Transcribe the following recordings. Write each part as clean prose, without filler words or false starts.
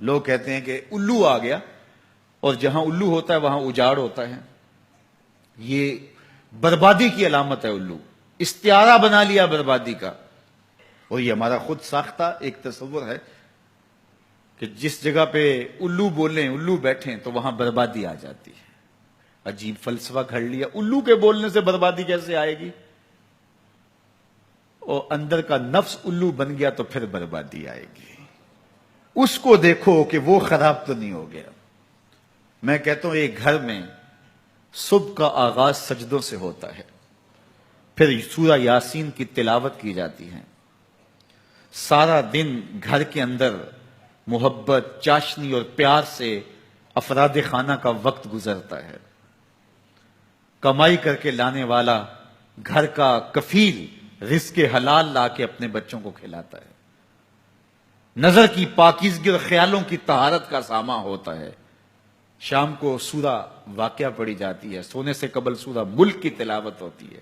لوگ کہتے ہیں کہ الو آ گیا، اور جہاں الو ہوتا ہے وہاں اجاڑ ہوتا ہے. یہ بربادی کی علامت ہے. الو استعارہ بنا لیا بربادی کا. اور یہ ہمارا خود ساختہ ایک تصور ہے کہ جس جگہ پہ الو بولیں، الو بیٹھیں، تو وہاں بربادی آ جاتی ہے. عجیب فلسفہ گھڑ لیا. الو کے بولنے سے بربادی کیسے آئے گی؟ اور اندر کا نفس الو بن گیا تو پھر بربادی آئے گی. اس کو دیکھو کہ وہ خراب تو نہیں ہو گیا. میں کہتا ہوں ایک گھر میں صبح کا آغاز سجدوں سے ہوتا ہے، پھر سورہ یاسین کی تلاوت کی جاتی ہے. سارا دن گھر کے اندر محبت، چاشنی اور پیار سے افراد خانہ کا وقت گزرتا ہے. کمائی کر کے لانے والا گھر کا کفیل رزق حلال لا کے اپنے بچوں کو کھلاتا ہے. نظر کی پاکیزگی اور خیالوں کی طہارت کا ساما ہوتا ہے. شام کو سورہ واقعہ پڑھی جاتی ہے، سونے سے قبل سورہ ملک کی تلاوت ہوتی ہے.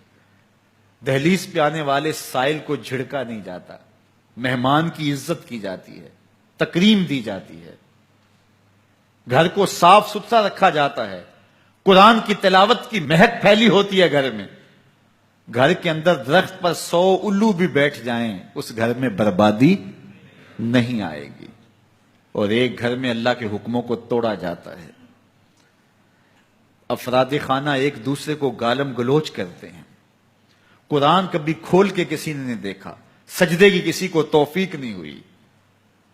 دہلیز پہ آنے والے سائل کو جھڑکا نہیں جاتا، مہمان کی عزت کی جاتی ہے، تکریم دی جاتی ہے. گھر کو صاف ستھرا رکھا جاتا ہے. قرآن کی تلاوت کی مہک پھیلی ہوتی ہے گھر میں. گھر کے اندر درخت پر 100 الو بھی بیٹھ جائیں، اس گھر میں بربادی نہیں آئے گی. اور ایک گھر میں اللہ کے حکموں کو توڑا جاتا ہے. افراد خانہ ایک دوسرے کو گالم گلوچ کرتے ہیں. قرآن کبھی کھول کے کسی نے نہیں دیکھا، سجدے کی کسی کو توفیق نہیں ہوئی،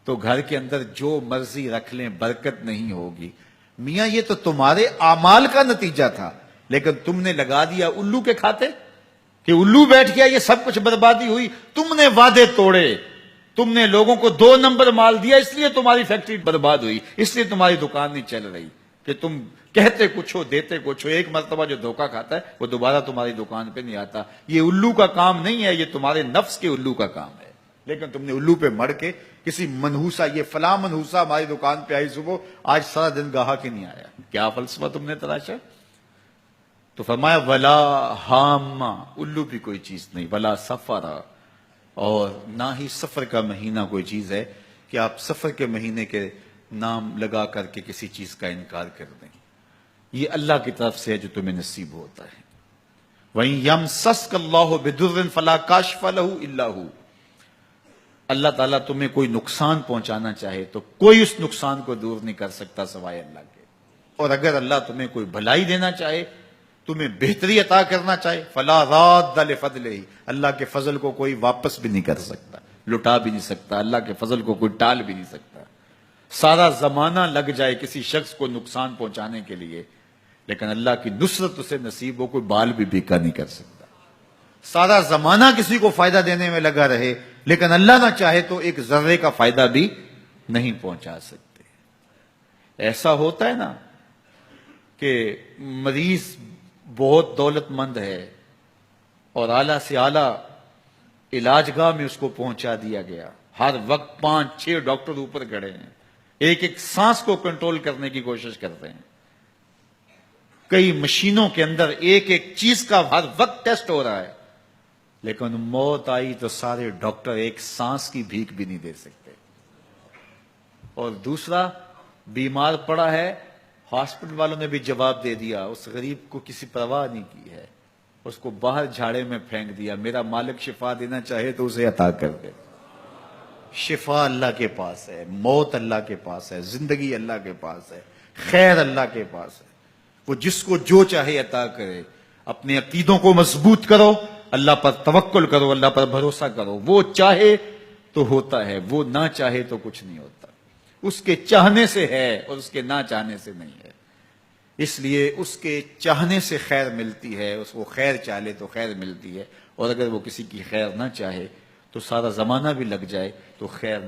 تو گھر کے اندر جو مرضی رکھ لیں برکت نہیں ہوگی. میاں یہ تو تمہارے اعمال کا نتیجہ تھا، لیکن تم نے لگا دیا الو کے کھاتے کہ الو بیٹھ گیا، یہ سب کچھ بربادی ہوئی. تم نے وعدے توڑے، تم نے لوگوں کو 2 نمبر مال دیا، اس لیے تمہاری فیکٹری برباد ہوئی، اس لیے تمہاری دکان نہیں چل رہی. کہ تم کہتے کچھ ہو دیتے کچھ ہو. ایک مرتبہ جو دھوکہ کھاتا ہے وہ دوبارہ تمہاری دکان پہ نہیں آتا. یہ الو کا کام نہیں ہے، یہ تمہارے نفس کے الو کا کام ہے. لیکن تم نے الو پہ مڑ کے کسی منحوسہ، یہ فلاں منحوسہ ہماری دکان پہ آئی صبح، آج سارا دن گاہک ہی نہیں آیا. کیا فلسفہ تم نے تراشا؟ تو فرمایا ولا ہاما، الو بھی کوئی چیز نہیں. ولا سفرا، اور نہ ہی سفر کا مہینہ کوئی چیز ہے کہ آپ سفر کے مہینے کے نام لگا کر کے کسی چیز کا انکار کر دیں. یہ اللہ کی طرف سے ہے جو تمہیں نصیب ہوتا ہے. وَإِن يَمْسَسْكَ اللَّهُ بِضُرٍّ فَلَا كَاشِفَ لَهُ إِلَّا هُوَ. اللہ تعالیٰ تمہیں کوئی نقصان پہنچانا چاہے تو کوئی اس نقصان کو دور نہیں کر سکتا سوائے اللہ کے. اور اگر اللہ تمہیں کوئی بھلائی دینا چاہے، تمہیں بہتری عطا کرنا چاہے، فَلَا رَادَّ لِفَضْلِهِ، اللہ کے فضل کو کوئی واپس بھی نہیں کر سکتا، لٹا بھی نہیں سکتا. اللہ کے فضل کو کوئی ٹال بھی نہیں سکتا. سارا زمانہ لگ جائے کسی شخص کو نقصان پہنچانے کے لیے، لیکن اللہ کی نصرت اسے نصیب ہو، کوئی بال بھی بیکا نہیں کر سکتا. سارا زمانہ کسی کو فائدہ دینے میں لگا رہے، لیکن اللہ نہ چاہے تو ایک ذرے کا فائدہ بھی نہیں پہنچا سکتے. ایسا ہوتا ہے نا کہ مریض بہت دولت مند ہے اور اعلیٰ سے اعلیٰ علاج گاہ میں اس کو پہنچا دیا گیا. ہر وقت 5-6 ڈاکٹر اوپر کھڑے ہیں، ایک ایک سانس کو کنٹرول کرنے کی کوشش کرتے ہیں. کئی مشینوں کے اندر ایک ایک چیز کا ہر وقت ٹیسٹ ہو رہا ہے، لیکن موت آئی تو سارے ڈاکٹر ایک سانس کی بھیک بھی نہیں دے سکتے. اور دوسرا بیمار پڑا ہے، ہاسپٹل والوں نے بھی جواب دے دیا، اس غریب کو کسی پرواہ نہیں کی ہے، اس کو باہر جھاڑے میں پھینک دیا. میرا مالک شفا دینا چاہے تو اسے عطا کر دے. شفا اللہ کے پاس ہے، موت اللہ کے پاس ہے، زندگی اللہ کے پاس ہے، خیر اللہ کے پاس ہے. وہ جس کو جو چاہے عطا کرے. اپنے عقیدوں کو مضبوط کرو، اللہ پر توکل کرو، اللہ پر بھروسہ کرو. وہ چاہے تو ہوتا ہے، وہ نہ چاہے تو کچھ نہیں ہوتا. اس کے چاہنے سے ہے اور اس کے نہ چاہنے سے نہیں ہے. اس لیے اس کے چاہنے سے خیر ملتی ہے، اس کو خیر چاہے تو خیر ملتی ہے. اور اگر وہ کسی کی خیر نہ چاہے تو سارا زمانہ بھی لگ جائے تو خیر